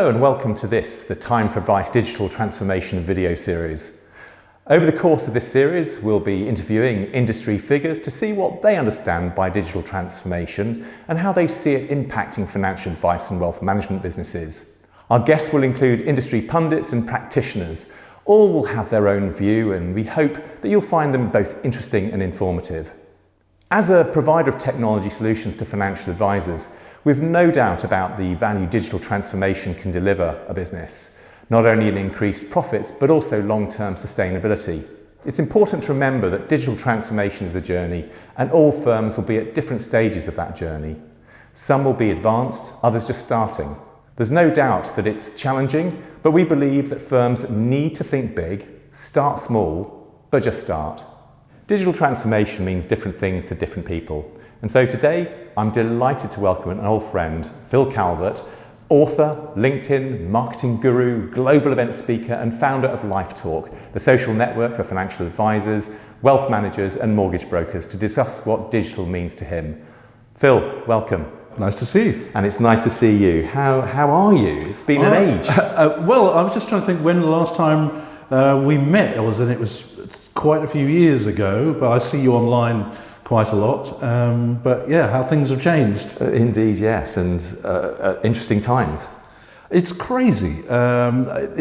Hello and welcome to the Time for Advice Digital Transformation video series. Over the course of this series, we'll be interviewing industry figures to see what they understand by digital transformation and how they see it impacting financial advice and wealth management businesses. Our guests will include industry pundits and practitioners. All will have their own view, and we hope that you'll find them both interesting and informative. As a provider of technology solutions to financial advisors, we've no doubt about the value digital transformation can deliver a business, not only in increased profits, but also long-term sustainability. It's important to remember that digital transformation is a journey, and all firms will be at different stages of that journey. Some will be advanced, others just starting. There's no doubt that it's challenging, but we believe that firms need to think big, start small, but just start. Digital transformation means different things to different people. And so today, I'm delighted to welcome an old friend, Phil Calvert, author, LinkedIn, marketing guru, global event speaker, and founder of LifeTalk, the social network for financial advisors, wealth managers, and mortgage brokers, to discuss what digital means to him. Phil, welcome. Nice to see you. And it's nice to see you. How are you? It's been an age. Well, I was just trying to think when the last time we met. It was quite a few years ago, but I see you online quite a lot. But yeah, how things have changed. Indeed, yes, and interesting times. It's crazy. I've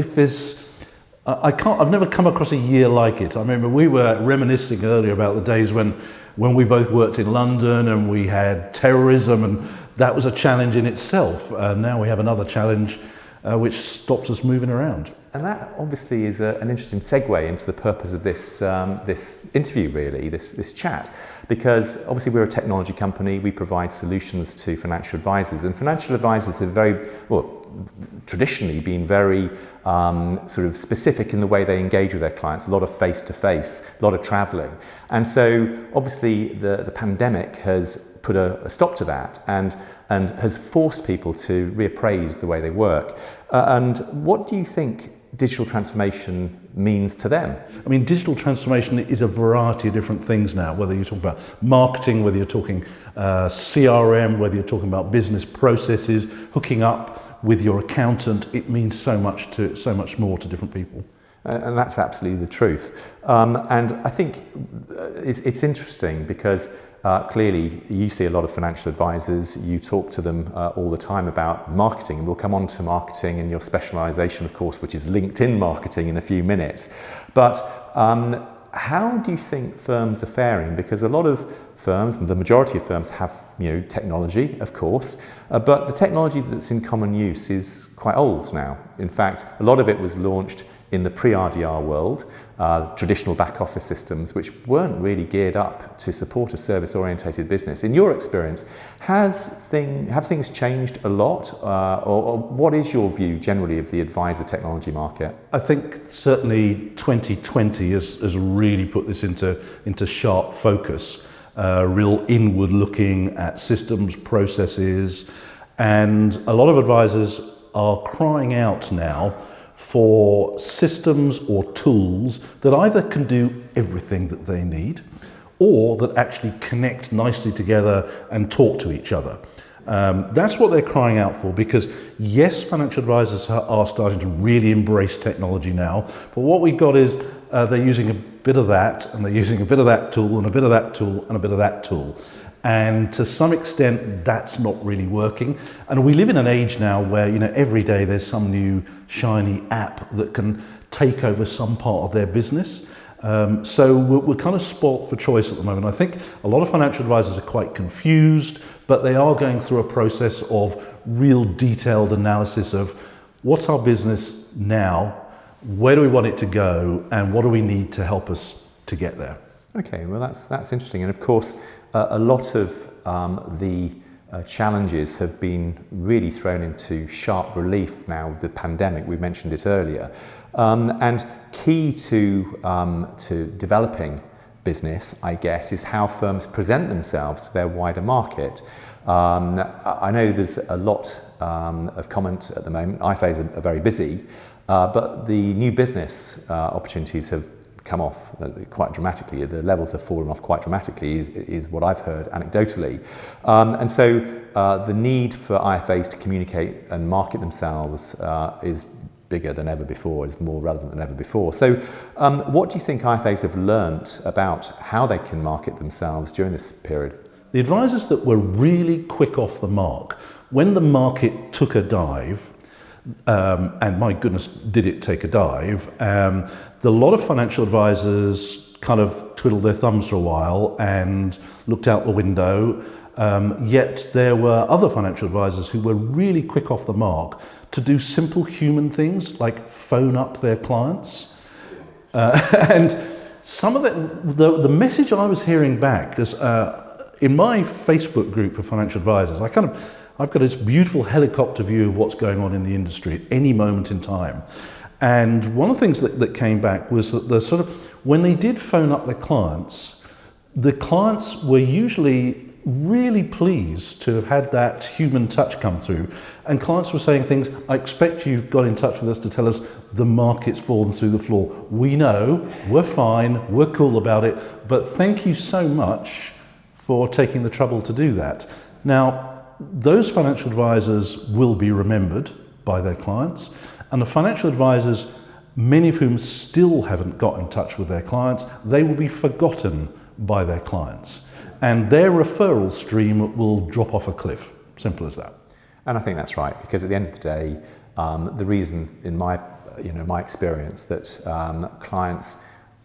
never come across a year like it. I remember we were reminiscing earlier about the days when we both worked in London and we had terrorism, and that was a challenge in itself. Now we have another challenge which stops us moving around. And that obviously is an interesting segue into the purpose of this interview, really, this chat, because obviously we're a technology company. We provide solutions to financial advisors, and financial advisors have traditionally been very sort of specific in the way they engage with their clients, a lot of face-to-face, a lot of traveling. And so obviously the pandemic has put a stop to that and has forced people to reappraise the way they work. And what do you think digital transformation means to them? I mean, digital transformation is a variety of different things now, whether you're talking about marketing, whether you're talking CRM, whether you're talking about business processes, hooking up with your accountant. It means so much more to different people. And that's absolutely the truth. And I think it's interesting because clearly you see a lot of financial advisors, you talk to them all the time about marketing, and we'll come on to marketing and your specialization, of course, which is LinkedIn marketing, in a few minutes. But how do you think firms are faring? Because a lot of firms, the majority of firms have technology, of course, but the technology that's in common use is quite old now. In fact, a lot of it was launched in the pre-RDR world, traditional back office systems, which weren't really geared up to support a service-orientated business. In your experience, have things changed a lot, or what is your view generally of the advisor technology market? I think certainly 2020 has really put this into sharp focus, real inward looking at systems, processes, and a lot of advisors are crying out now for systems or tools that either can do everything that they need or that actually connect nicely together and talk to each other. That's what they're crying out for, because yes, financial advisors are starting to really embrace technology now, but what we've got is they're using a bit of that, and they're using a bit of that tool, and a bit of that tool, and a bit of that tool. And to some extent, that's not really working. And we live in an age now where, every day there's some new shiny app that can take over some part of their business. So we're kind of spoilt for choice at the moment. I think a lot of financial advisors are quite confused, but they are going through a process of real detailed analysis of what's our business now, where do we want it to go, and what do we need to help us to get there. Okay, well that's interesting. And of course, a lot of the challenges have been really thrown into sharp relief now with the pandemic. We mentioned it earlier. And key to developing business, I guess, is how firms present themselves to their wider market. I know there's a lot of comment at the moment. Ifas are very busy, but the new business opportunities have come off quite dramatically. The levels have fallen off quite dramatically, is what I've heard anecdotally. And so the need for IFAs to communicate and market themselves is bigger than ever before, is more relevant than ever before. So what do you think IFAs have learnt about how they can market themselves during this period? The advisors that were really quick off the mark, when the market took a dive, and my goodness, did it take a dive, a lot of financial advisors kind of twiddled their thumbs for a while and looked out the window, yet there were other financial advisors who were really quick off the mark to do simple human things like phone up their clients. And some of the message I was hearing back, because in my Facebook group of financial advisors, I've got this beautiful helicopter view of what's going on in the industry at any moment in time. And one of the things that came back was that when they did phone up their clients, the clients were usually really pleased to have had that human touch come through. And clients were saying things, I expect you got in touch with us to tell us the market's fallen through the floor. We know, we're fine, we're cool about it, but thank you so much for taking the trouble to do that. Now, those financial advisors will be remembered by their clients, and the financial advisors, many of whom still haven't got in touch with their clients, they will be forgotten by their clients, and their referral stream will drop off a cliff. Simple as that. And I think that's right, because at the end of the day, the reason, in my experience, that clients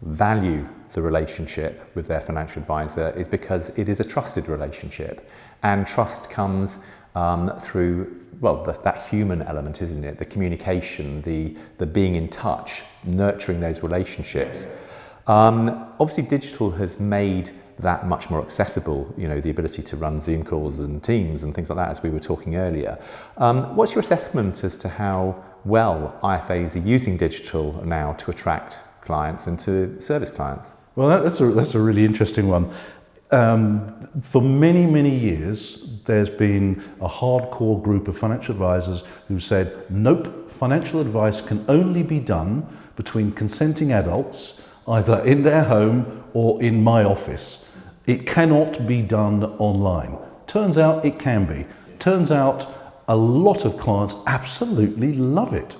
value the relationship with their financial advisor is because it is a trusted relationship, and trust comes through, well, that human element, isn't it? The communication, the being in touch, nurturing those relationships. Obviously, digital has made that much more accessible, the ability to run Zoom calls and Teams and things like that, as we were talking earlier. What's your assessment as to how well IFAs are using digital now to attract clients and to service clients? Well, that's a really interesting one. For many, many years, there's been a hardcore group of financial advisors who said, nope, financial advice can only be done between consenting adults, either in their home or in my office. It cannot be done online. Turns out it can be. Turns out a lot of clients absolutely love it.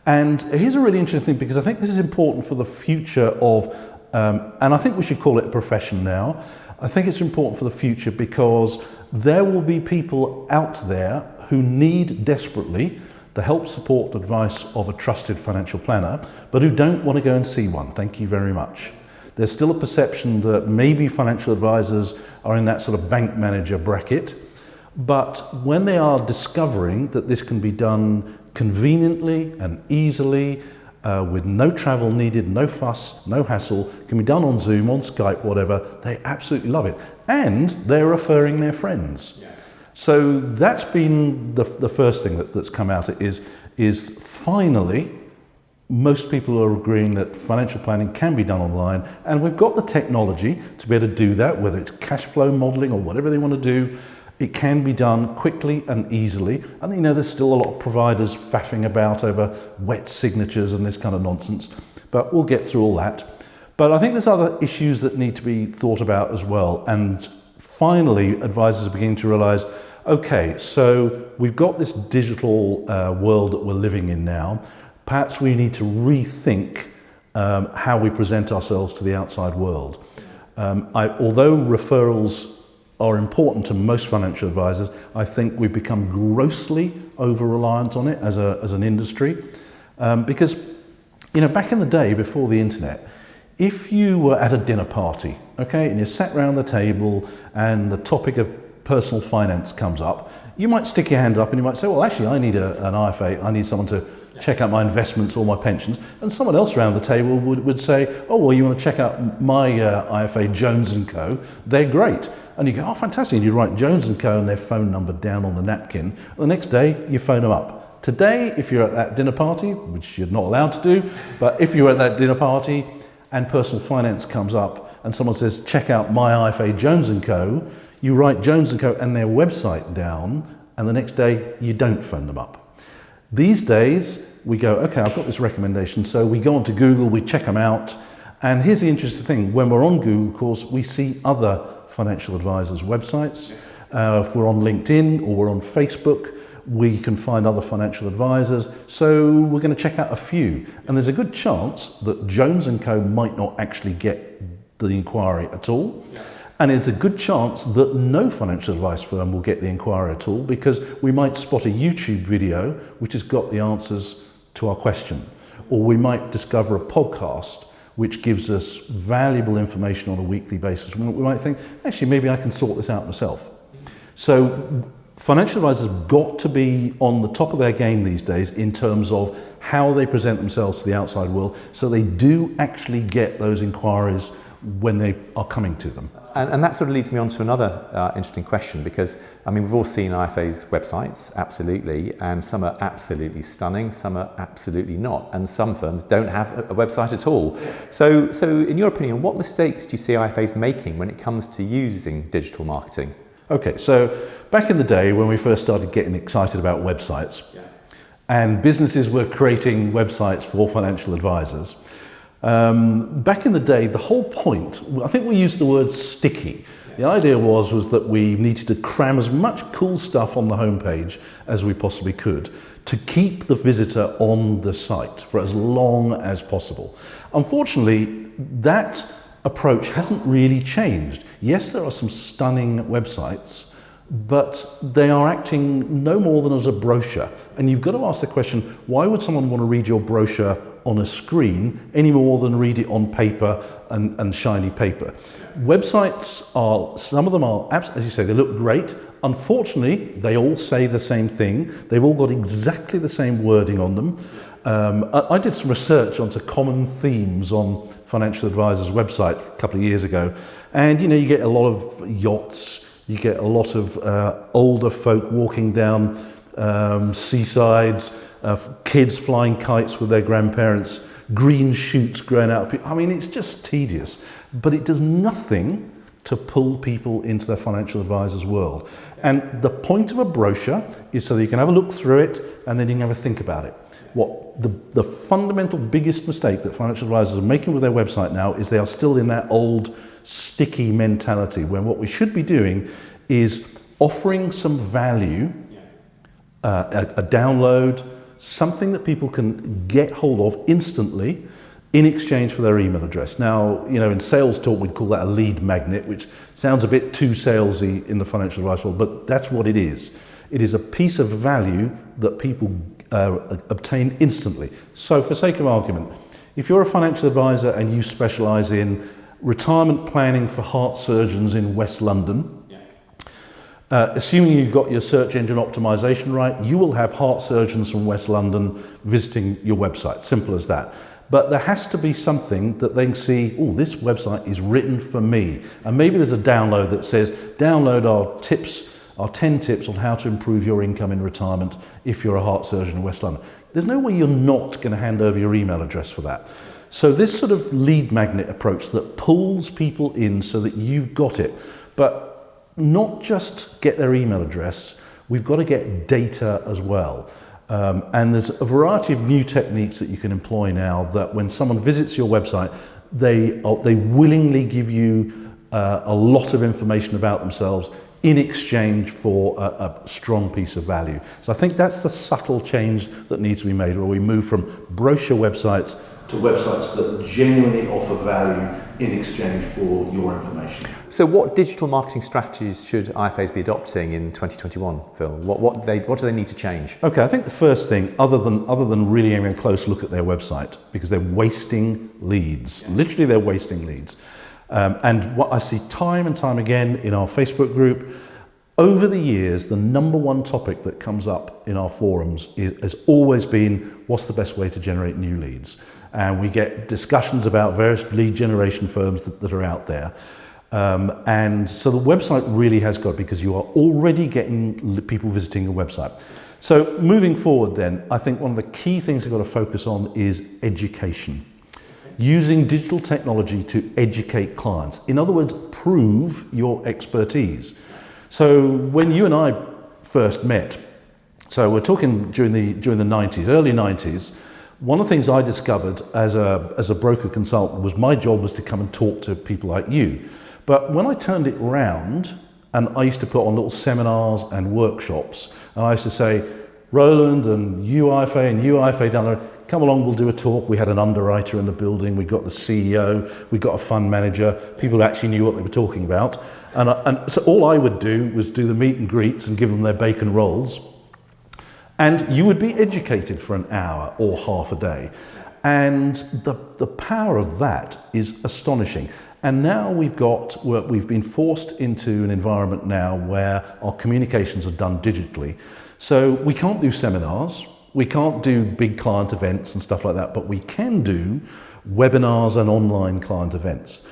And here's a really interesting thing, because I think this is important for the future of, and I think we should call it a profession now. I think it's important for the future because there will be people out there who need desperately the help, support, advice of a trusted financial planner, but who don't want to go and see one. Thank you very much. There's still a perception that maybe financial advisors are in that sort of bank manager bracket, but when they are discovering that this can be done conveniently and easily, with no travel needed, no fuss, no hassle, can be done on Zoom, on Skype, whatever, they absolutely love it. And they're referring their friends. Yes. So that's been the first thing that's come out is finally, most people are agreeing that financial planning can be done online, and we've got the technology to be able to do that, whether it's cash flow modeling or whatever they want to do. It can be done quickly and easily. And there's still a lot of providers faffing about over wet signatures and this kind of nonsense, but we'll get through all that. But I think there's other issues that need to be thought about as well. And finally, advisors are beginning to realize, okay, so we've got this digital world that we're living in now. Perhaps we need to rethink how we present ourselves to the outside world. Although referrals are important to most financial advisors, I think we've become grossly over-reliant on it as an industry. Because, back in the day before the internet, if you were at a dinner party, okay, and you sat around the table and the topic of personal finance comes up, you might stick your hand up and you might say, well, actually, I need an IFA, I need someone to check out my investments or my pensions. And someone else around the table would say, oh, well, you want to check out my IFA, Jones & Co. They're great. And you go, oh, fantastic. And you write Jones & Co. and their phone number down on the napkin. And the next day, you phone them up. Today, if you're at that dinner party, which you're not allowed to do, but if you're at that dinner party and personal finance comes up and someone says, check out my IFA, Jones & Co., you write Jones & Co. and their website down, and the next day, you don't phone them up. These days, we go, okay, I've got this recommendation. So we go onto Google, we check them out, And here's the interesting thing, when we're on Google, of course, we see other financial advisors' websites. If we're on LinkedIn or we're on Facebook, we can find other financial advisors. So we're going to check out a few. And there's a good chance that Jones & Co. might not actually get the inquiry at all. And it's a good chance that no financial advice firm will get the inquiry at all, because we might spot a YouTube video which has got the answers to our question. Or we might discover a podcast which gives us valuable information on a weekly basis. We might think, actually, maybe I can sort this out myself. So financial advisors have got to be on the top of their game these days in terms of how they present themselves to the outside world, so they do actually get those inquiries when they are coming to them. And that sort of leads me on to another interesting question, because I mean, we've all seen IFA's websites, absolutely, and some are absolutely stunning, some are absolutely not, and some firms don't have a website at all. So in your opinion, what mistakes do you see IFAs making when it comes to using digital marketing? Okay, so back in the day when we first started getting excited about websites, and businesses were creating websites for financial advisors, back in the day, the whole point, I think we used the word sticky. The idea was that we needed to cram as much cool stuff on the homepage as we possibly could to keep the visitor on the site for as long as possible. Unfortunately, that approach hasn't really changed. Yes, there are some stunning websites, but they are acting no more than as a brochure. And you've got to ask the question, why would someone want to read your brochure on a screen any more than read it on paper and shiny paper? Websites are, some of them are, as you say, they look great. Unfortunately, they all say the same thing. They've all got exactly the same wording on them. I did some research onto common themes on financial advisors' website a couple of years ago. And you get a lot of yachts, you get a lot of older folk walking down seasides, kids flying kites with their grandparents, green shoots growing out of people. I mean, it's just tedious, but it does nothing to pull people into their financial advisor's world. And the point of a brochure is so that you can have a look through it and then you can have a think about it. What the fundamental biggest mistake that financial advisors are making with their website now is they are still in that old sticky mentality, when what we should be doing is offering some value, a download, something that people can get hold of instantly in exchange for their email address. Now, in sales talk, we'd call that a lead magnet, which sounds a bit too salesy in the financial advice world, but that's what it is. It is a piece of value that people obtain instantly. So for sake of argument, if you're a financial advisor and you specialise in retirement planning for heart surgeons in West London, assuming you've got your search engine optimization right, you will have heart surgeons from West London visiting your website. Simple as that. But there has to be something that they can see, oh, this website is written for me. And maybe there's a download that says, download our 10 tips on how to improve your income in retirement if you're a heart surgeon in West London. There's no way you're not going to hand over your email address for that. So this sort of lead magnet approach that pulls people in so that you've got it, but not just get their email address, we've got to get data as well. And there's a variety of new techniques that you can employ now that when someone visits your website, they willingly give you a lot of information about themselves in exchange for a strong piece of value. So I think that's the subtle change that needs to be made, where we move from brochure websites to websites that genuinely offer value in exchange for your information. So what digital marketing strategies should IFAs be adopting in 2021, Phil? What do they need to change? Okay, I think the first thing, other than really having a close look at their website, because they're wasting leads. Literally, they're wasting leads. And what I see time and time again in our Facebook group, over the years, the number one topic that comes up in our forums has always been, what's the best way to generate new leads? And we get discussions about various lead generation firms that are out there. And so the website really has got, because you are already getting people visiting your website. So moving forward then, I think one of the key things you've got to focus on is education. Using digital technology to educate clients. In other words, prove your expertise. So when you and I first met, so we're talking during the 90s, early 90s, One of the things I discovered as a broker consultant was my job was to come and talk to people like you. But when I turned it round, and I used to put on little seminars and workshops, and I used to say, Roland and you IFA down there, come along, we'll do a talk. We had an underwriter in the building, we got the CEO, we got a fund manager, people who actually knew what they were talking about. And so all I would do was do the meet and greets and give them their bacon rolls. And you would be educated for an hour or half a day. And the power of that is astonishing. And now we've been forced into an environment now where our communications are done digitally. So we can't do seminars, we can't do big client events and stuff like that, but we can do webinars and online client events.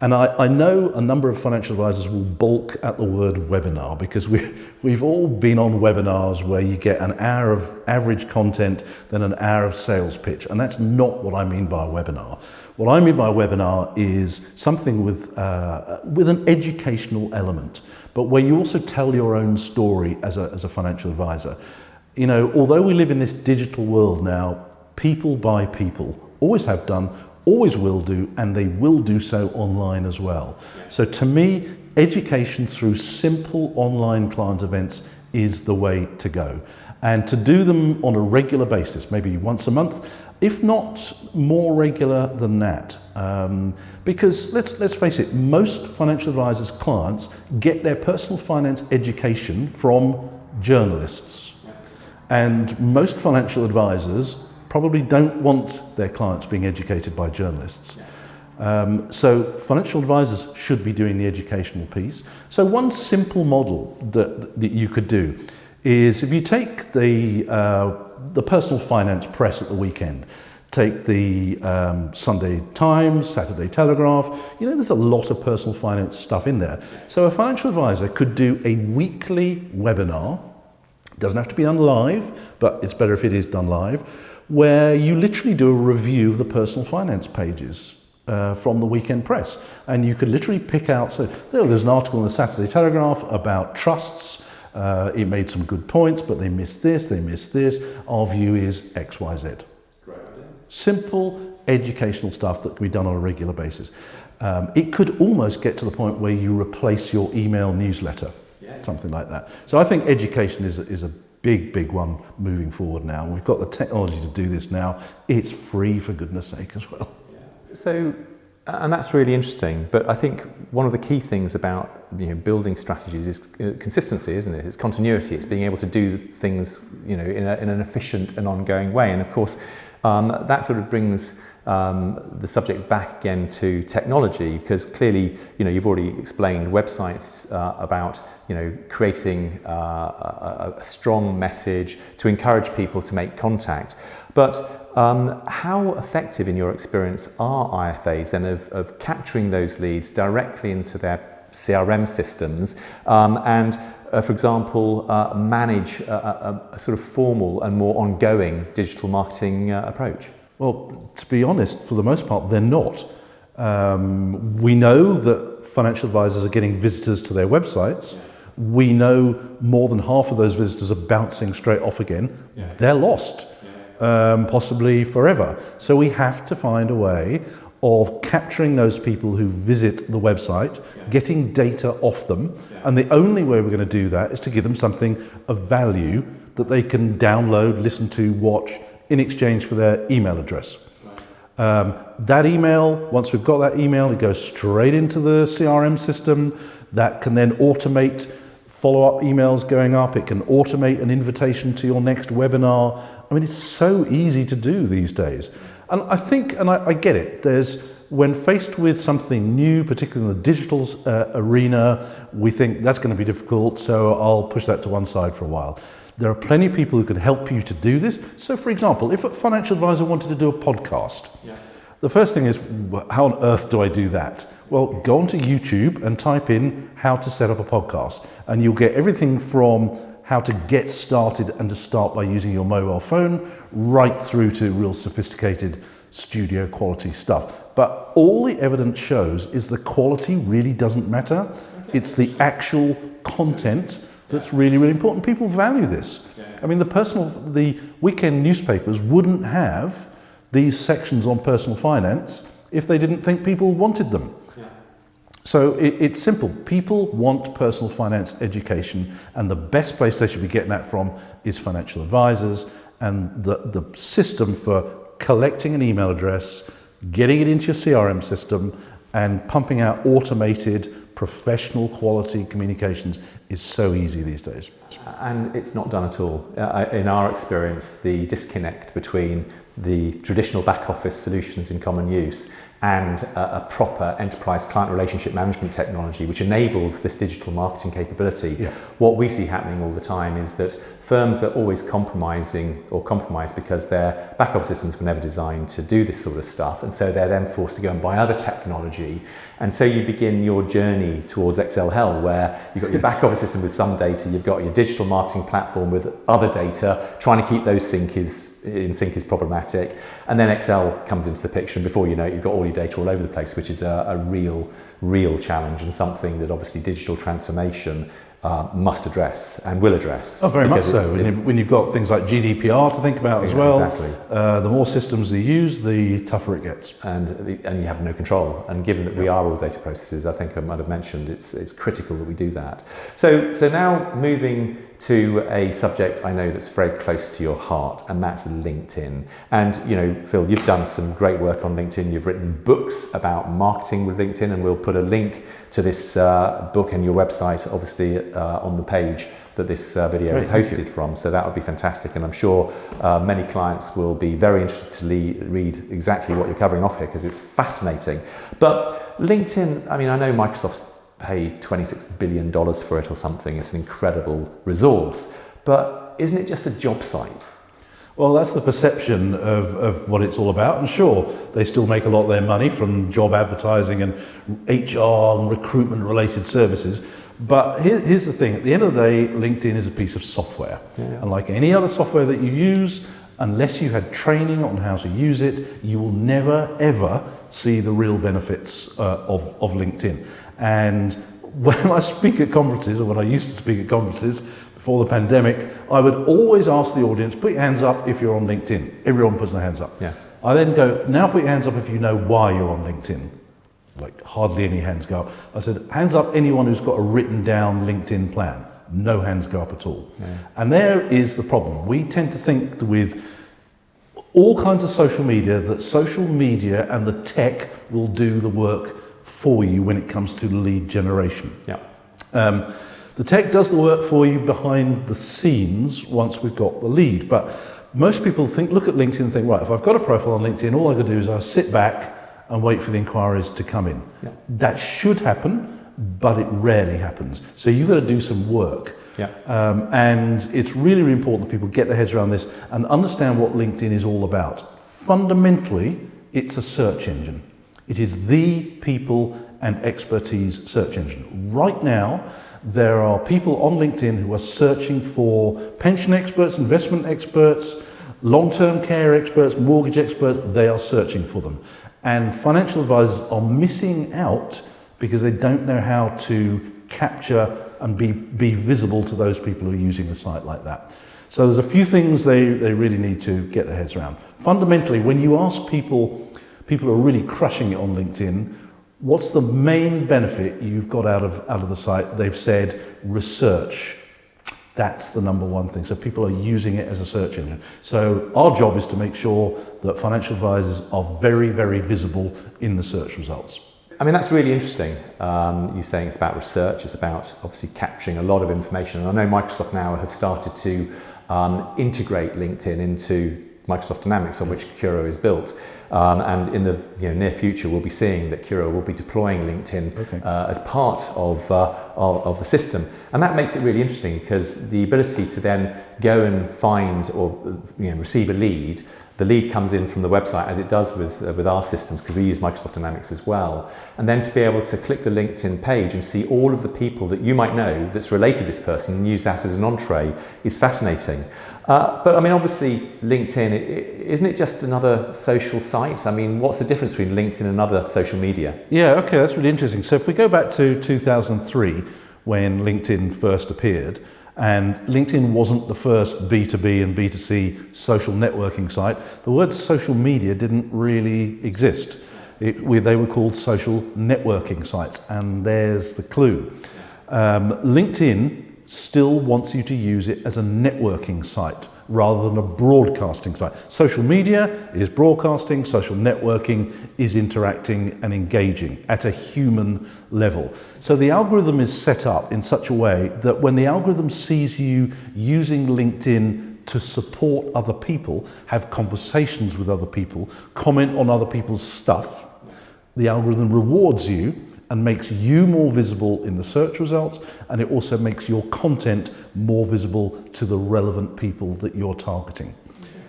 And I know a number of financial advisors will balk at the word webinar because we've all been on webinars where you get an hour of average content, then an hour of sales pitch. And that's not what I mean by a webinar. What I mean by a webinar is something with an educational element, but where you also tell your own story as a financial advisor. You know, although we live in this digital world now, people buy people, always have done, always will do, and they will do so online as well. So to me, education through simple online client events is the way to go. And to do them on a regular basis, maybe once a month, if not more regular than that. Because let's face it, most financial advisors' clients get their personal finance education from journalists. And most financial advisors probably don't want their clients being educated by journalists. So financial advisors should be doing the educational piece. So one simple model that you could do is if you take the personal finance press at the weekend, take the Sunday Times, Saturday Telegraph, you know, there's a lot of personal finance stuff in there. So a financial advisor could do a weekly webinar, doesn't have to be done live, but it's better if it is done live, where you literally do a review of the personal finance pages from the weekend press. And you could literally pick out, so there's an article in the Saturday Telegraph about trusts. It made some good points, but they missed this, they missed this. Our view is X, Y, Z. Great idea. Simple educational stuff that can be done on a regular basis. It could almost get to the point where you replace your email newsletter, something like that. So I think education is a big one moving forward now. We've got the technology to do this now. It's free, for goodness sake, as well. So, and that's really interesting, but I think one of the key things about building strategies is consistency, isn't it? It's continuity. It's being able to do things in an efficient and ongoing way. And of course, that sort of brings the subject back again to technology, because clearly you've already explained websites about creating a strong message to encourage people to make contact. But how effective, in your experience, are IFAs then of capturing those leads directly into their CRM systems and, for example, manage a sort of formal and more ongoing digital marketing approach? Well, to be honest, for the most part, they're not. We know that financial advisors are getting visitors to their websites. We know more than half of those visitors are bouncing straight off again. They're lost. Possibly forever. So we have to find a way of capturing those people who visit the website, getting data off them, and the only way we're going to do that is to give them something of value that they can download, listen to, watch, in exchange for their email address. That email, once we've got that email, it goes straight into the CRM system. That can then automate follow-up emails going up. It can automate an invitation to your next webinar. I mean, it's so easy to do these days. And I think, and I get it, when faced with something new, particularly in the digital arena, we think that's going to be difficult, so I'll push that to one side for a while. There are plenty of people who can help you to do this. So for example, if a financial advisor wanted to do a podcast, the first thing is, how on earth do I do that? Well, go onto YouTube and type in how to set up a podcast, and you'll get everything from how to get started and to start by using your mobile phone, right through to real sophisticated studio quality stuff. But all the evidence shows is the quality really doesn't matter. It's the actual content that's really, really important. People value this. I mean, the weekend newspapers wouldn't have these sections on personal finance if they didn't think people wanted them. Yeah. So it's simple. People want personal finance education, and the best place they should be getting that from is financial advisors, and the system for collecting an email address, getting it into your CRM system, and pumping out automated, professional quality communications is so easy these days. And it's not done at all. In our experience, the disconnect between the traditional back office solutions in common use and a proper enterprise client relationship management technology which enables this digital marketing capability. Yeah. What we see happening all the time is that firms are always compromised because their back office systems were never designed to do this sort of stuff, and so they're then forced to go and buy other technology. And so you begin your journey towards Excel hell, where you've got your back office system with some data, you've got your digital marketing platform with other data. Trying to keep those in sync is problematic. And then Excel comes into the picture, and before you know it, you've got all your data all over the place, which is a real challenge, and something that obviously digital transformation must address and will address. Oh, very much so. When you've got things like GDPR to think about as well, exactly. The more systems you use, the tougher it gets. And you have no control. And given that we are all data processes, I think I might have mentioned, it's critical that we do that. So now moving to a subject I know that's very close to your heart, and that's LinkedIn. And Phil, you've done some great work on LinkedIn. You've written books about marketing with LinkedIn, and we'll put a link to this book and your website, obviously, on the page that this video is hosted from. So that would be fantastic, and I'm sure many clients will be very interested to read exactly what you're covering off here, because it's fascinating. But LinkedIn, I know Microsoft paid $26 billion for it or something. It's an incredible resource, but isn't it just a job site? Well, that's the perception of what it's all about. And sure, they still make a lot of their money from job advertising and HR and recruitment related services. But here's the thing, at the end of the day, LinkedIn is a piece of software. Yeah. And like any other software that you use, unless you had training on how to use it, you will never, ever see the real benefits of LinkedIn. And when I speak at conferences, or when I used to speak at conferences before the pandemic, I would always ask the audience, put your hands up if you're on LinkedIn. Everyone puts their hands up. Yeah. I then go, now put your hands up if you know why you're on LinkedIn. Like hardly any hands go up. I said, hands up anyone who's got a written down LinkedIn plan. No hands go up at all. Yeah. And there is the problem. We tend to think with all kinds of social media that social media and the tech will do the work for you when it comes to lead generation. Yeah. The tech does the work for you behind the scenes once we've got the lead, but most people look at LinkedIn and think, right, if I've got a profile on LinkedIn, all I got to do is I sit back and wait for the inquiries to come in. Yeah. That should happen, but it rarely happens. So you've got to do some work. Yeah. And it's really, really important that people get their heads around this and understand what LinkedIn is all about. Fundamentally, it's a search engine. It is the people and expertise search engine. Right now, there are people on LinkedIn who are searching for pension experts, investment experts, long-term care experts, mortgage experts. They are searching for them. And financial advisors are missing out because they don't know how to capture and be visible to those people who are using the site like that. So there's a few things they really need to get their heads around. Fundamentally, when you ask people who are really crushing it on LinkedIn, what's the main benefit you've got out of the site? They've said research. That's the number one thing. So people are using it as a search engine. So our job is to make sure that financial advisors are very, very visible in the search results. That's really interesting. You're saying it's about research. It's about obviously capturing a lot of information. And I know Microsoft now have started to integrate LinkedIn into Microsoft Dynamics, on which Curo is built. And in the near future, we'll be seeing that Curo will be deploying LinkedIn as part of the system. And that makes it really interesting, because the ability to then go and find or receive a lead, the lead comes in from the website, as it does with our systems, because we use Microsoft Dynamics as well. And then to be able to click the LinkedIn page and see all of the people that you might know that's related to this person and use that as an entree is fascinating. But obviously LinkedIn, isn't it just another social site? What's the difference between LinkedIn and other social media? Yeah, okay, that's really interesting. So if we go back to 2003, when LinkedIn first appeared, And LinkedIn wasn't the first B2B and B2C social networking site. The word social media didn't really exist. They were called social networking sites, and there's the clue. LinkedIn still wants you to use it as a networking site rather than a broadcasting site. Social media is broadcasting, social networking is interacting and engaging at a human level. So the algorithm is set up in such a way that when the algorithm sees you using LinkedIn to support other people, have conversations with other people, comment on other people's stuff, the algorithm rewards you and makes you more visible in the search results, and it also makes your content more visible to the relevant people that you're targeting.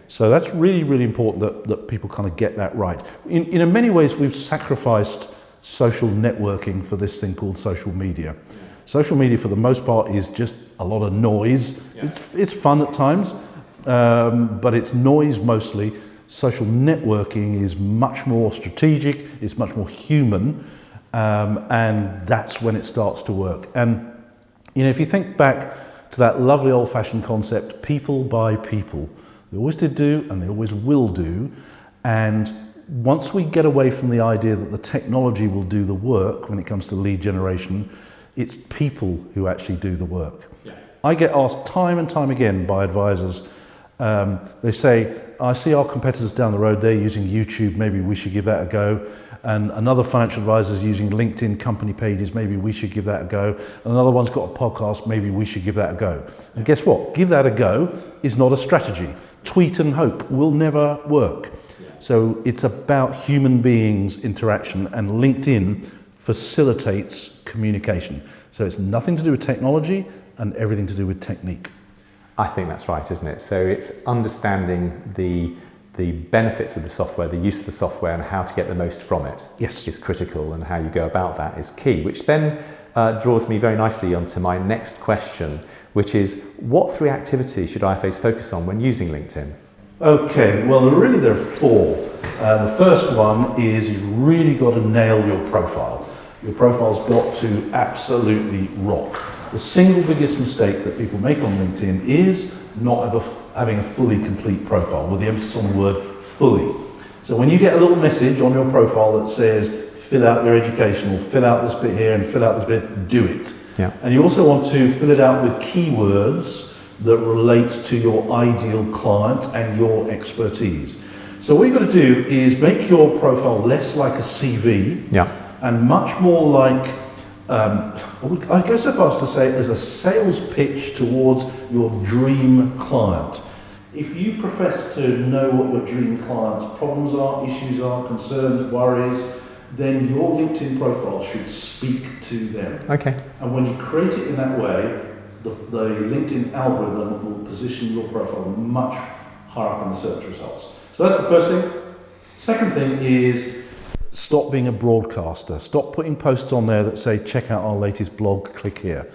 So that's really, really important that people kind of get that right. In many ways, we've sacrificed social networking for this thing called social media. Social media, for the most part, is just a lot of noise. It's fun at times, but it's noise mostly. Social networking is much more strategic, it's much more human, and that's when it starts to work. And if you think back to that lovely old-fashioned concept, people by people, they always did do and they always will do. And once we get away from the idea that the technology will do the work when it comes to lead generation, it's people who actually do the work. I get asked time and time again by advisors, they say, I see our competitors down the road, they're using YouTube, maybe we should give that a go. And another financial advisor is using LinkedIn company pages, maybe we should give that a go. And another one's got a podcast, maybe we should give that a go. And guess what? Give that a go is not a strategy. Tweet and hope will never work. So it's about human beings' interaction, and LinkedIn facilitates communication. So it's nothing to do with technology and everything to do with technique. I think that's right, isn't it? So it's understanding the benefits of the software, the use of the software, and how to get the most from it. Yes. Is critical, and how you go about that is key, which then draws me very nicely onto my next question, which is, what 3 activities should IFAs focus on when using LinkedIn? Okay, well really there are 4. The first one is you've really got to nail your profile. Your profile's got to absolutely rock. The single biggest mistake that people make on LinkedIn is not having a fully complete profile, with the emphasis on the word fully. So when you get a little message on your profile that says, fill out your education, or fill out this bit here and fill out this bit, do it. Yeah. And you also want to fill it out with keywords that relate to your ideal client and your expertise. So what you've got to do is make your profile less like a CV and much more like, I go so far as to say, as a sales pitch towards your dream client. If you profess to know what your dream client's problems are, issues are, concerns, worries, then your LinkedIn profile should speak to them. Okay. And when you create it in that way, the LinkedIn algorithm will position your profile much higher up in the search results. So that's the first thing. Second thing is, stop being a broadcaster. Stop putting posts on there that say, check out our latest blog, click here.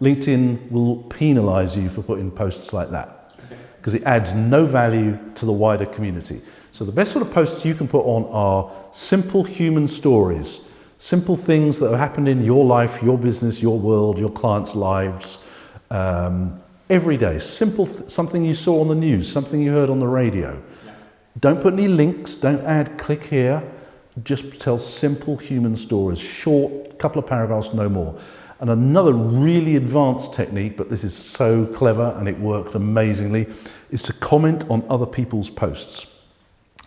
LinkedIn will penalise you for putting posts like that, because it adds no value to the wider community. So the best sort of posts you can put on are simple human stories, simple things that have happened in your life, your business, your world, your clients' lives, every day. Simple, something you saw on the news, something you heard on the radio. Don't put any links, don't add click here. Just tell simple human stories, short, couple of paragraphs, no more. And another really advanced technique, but this is so clever and it worked amazingly, is to comment on other people's posts.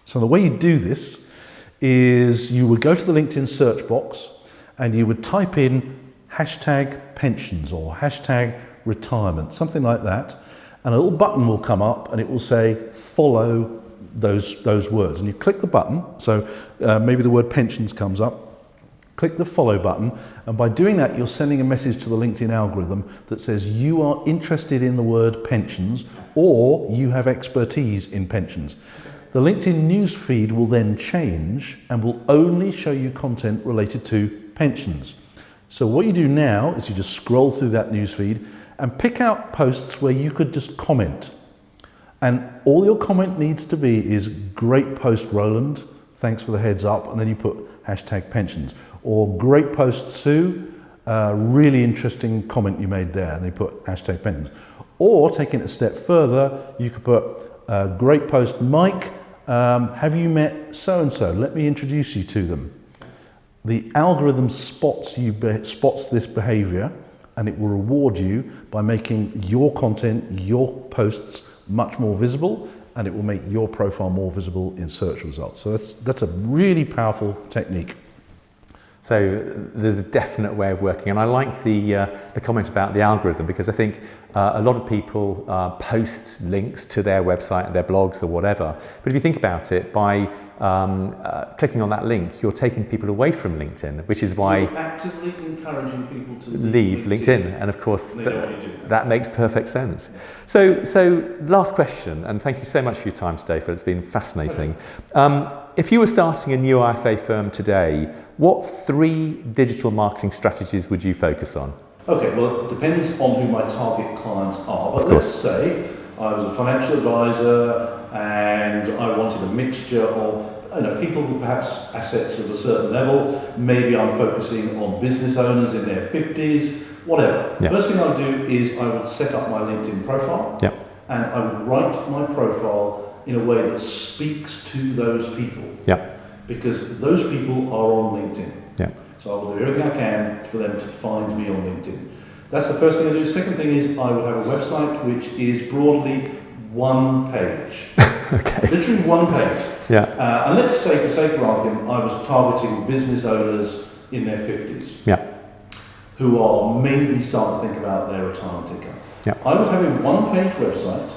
So the way you do this is you would go to the LinkedIn search box and you would type in #pensions or #retirement, something like that. And a little button will come up and it will say follow those words, and you click the button. So maybe the word pensions comes up, click the follow button, and by doing that you're sending a message to the LinkedIn algorithm that says you are interested in the word pensions, or you have expertise in pensions. The LinkedIn news feed will then change and will only show you content related to pensions. So what you do now is you just scroll through that news feed and pick out posts where you could just comment. And all your comment needs to be is, great post Roland, thanks for the heads up, and then you put #pensions. Or great post Sue, really interesting comment you made there, and they put #pensions. Or taking it a step further, you could put great post, Mike, have you met so-and-so? Let me introduce you to them. The algorithm spots this behavior, and it will reward you by making your content, your posts much more visible, and it will make your profile more visible in search results. So that's a really powerful technique. So there's a definite way of working, and I like the comment about the algorithm, because I think a lot of people post links to their website, their blogs or whatever, but if you think about it, by clicking on that link, you're taking people away from LinkedIn, which is why you're actively encouraging people to leave LinkedIn, and of course that makes perfect sense. So last question, and thank you so much for your time today, Phil. It's been fascinating. If you were starting a new IFA firm today, what 3 digital marketing strategies would you focus on? Okay, well, it depends on who my target clients are. But let's say I was a financial advisor and I wanted a mixture of people with perhaps assets of a certain level. Maybe I'm focusing on business owners in their 50s, whatever. Yeah. First thing I would do is I would set up my LinkedIn profile, and I would write my profile in a way that speaks to those people. Because those people are on LinkedIn. So I will do everything I can for them to find me on LinkedIn. That's the first thing I do. Second thing is I would have a website which is broadly 1 page. Literally 1 page. And let's say, for sake of argument, I was targeting business owners in their 50s who are maybe starting to think about their retirement income. I would have a 1-page website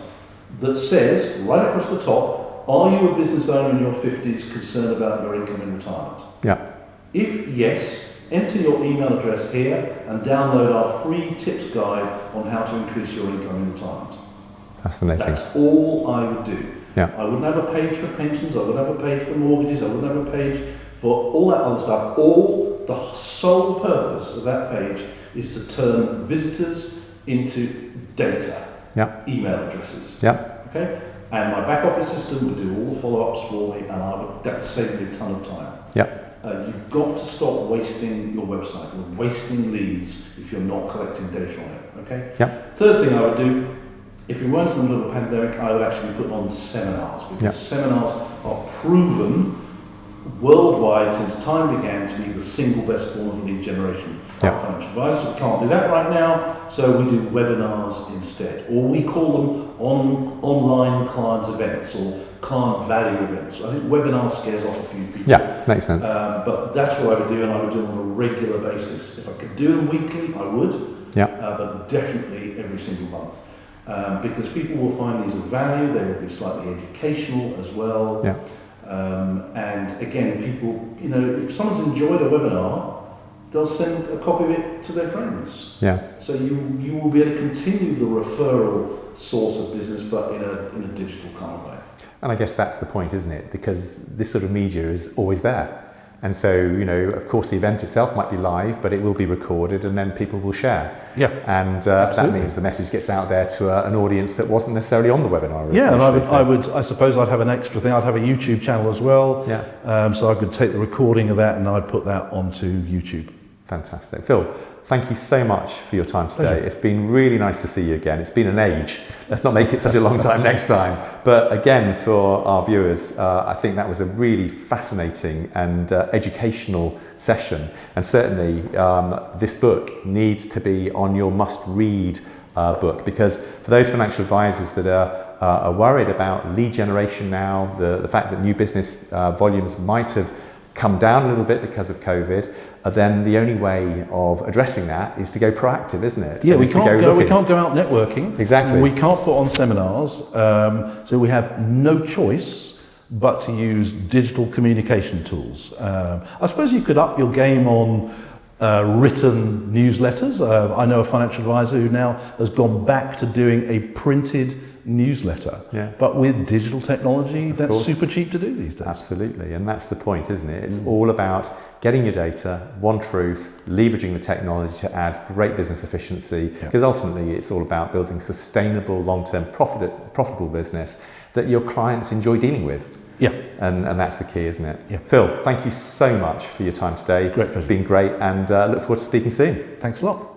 that says, right across the top, are you a business owner in your 50s concerned about your income in retirement? If yes, enter your email address here and download our free tips guide on how to increase your income in retirement. Fascinating. That's all I would do. Yeah. I wouldn't have a page for pensions, I wouldn't have a page for mortgages, I wouldn't have a page for all that other stuff. All the sole purpose of that page is to turn visitors into data, yeah, email addresses. Yeah. Okay? And my back office system would do all the follow-ups for me, and that would save me a ton of time. Yeah. You've got to stop wasting your website. You're wasting leads if you're not collecting data on it. Okay? Yeah. Third thing I would do, if we weren't in the middle of a pandemic, I would actually be putting on seminars, because seminars are proven worldwide since time began to be the single best form of lead generation for financial advice. We can't do that right now, so we do webinars instead, or we call them online client events or client value events. I think webinar scares off a few people. Yeah, makes sense. But that's what I would do, and I would do them on a regular basis. If I could do them weekly, I would. Yeah. But definitely every single month. Because people will find these of value, they will be slightly educational as well. Yeah. And again, people, if someone's enjoyed a webinar, they'll send a copy of it to their friends. Yeah. So you will be able to continue the referral source of business, but in a digital kind of way. And I guess that's the point, isn't it? Because this sort of media is always there. And so, of course, the event itself might be live, but it will be recorded and then people will share. Yeah. And that means the message gets out there to an audience that wasn't necessarily on the webinar. Yeah, and I suppose I'd have an extra thing. I'd have a YouTube channel as well. Yeah. So I could take the recording of that and I'd put that onto YouTube. Fantastic. Phil, thank you so much for your time today. Pleasure. It's been really nice to see you again. It's been an age. Let's not make it such a long time next time. But again, for our viewers, I think that was a really fascinating and educational session. And certainly this book needs to be on your must-read book, because for those financial advisors that are worried about lead generation now, the fact that new business volumes might have come down a little bit because of COVID, then the only way of addressing that is to go proactive, isn't it? Yeah, we can't go out networking. Exactly. We can't put on seminars, so we have no choice but to use digital communication tools. I suppose you could up your game on written newsletters. I know a financial advisor who now has gone back to doing a printed newsletter. Yeah. But with digital technology, that's super cheap to do these days. Absolutely, and that's the point, isn't it? It's all about getting your data, one truth, leveraging the technology to add great business efficiency, because ultimately it's all about building sustainable, long-term, profitable business that your clients enjoy dealing with. Yeah. And that's the key, isn't it? Yeah. Phil, thank you so much for your time today. Great pleasure. It's been great, and look forward to speaking soon. Thanks a lot.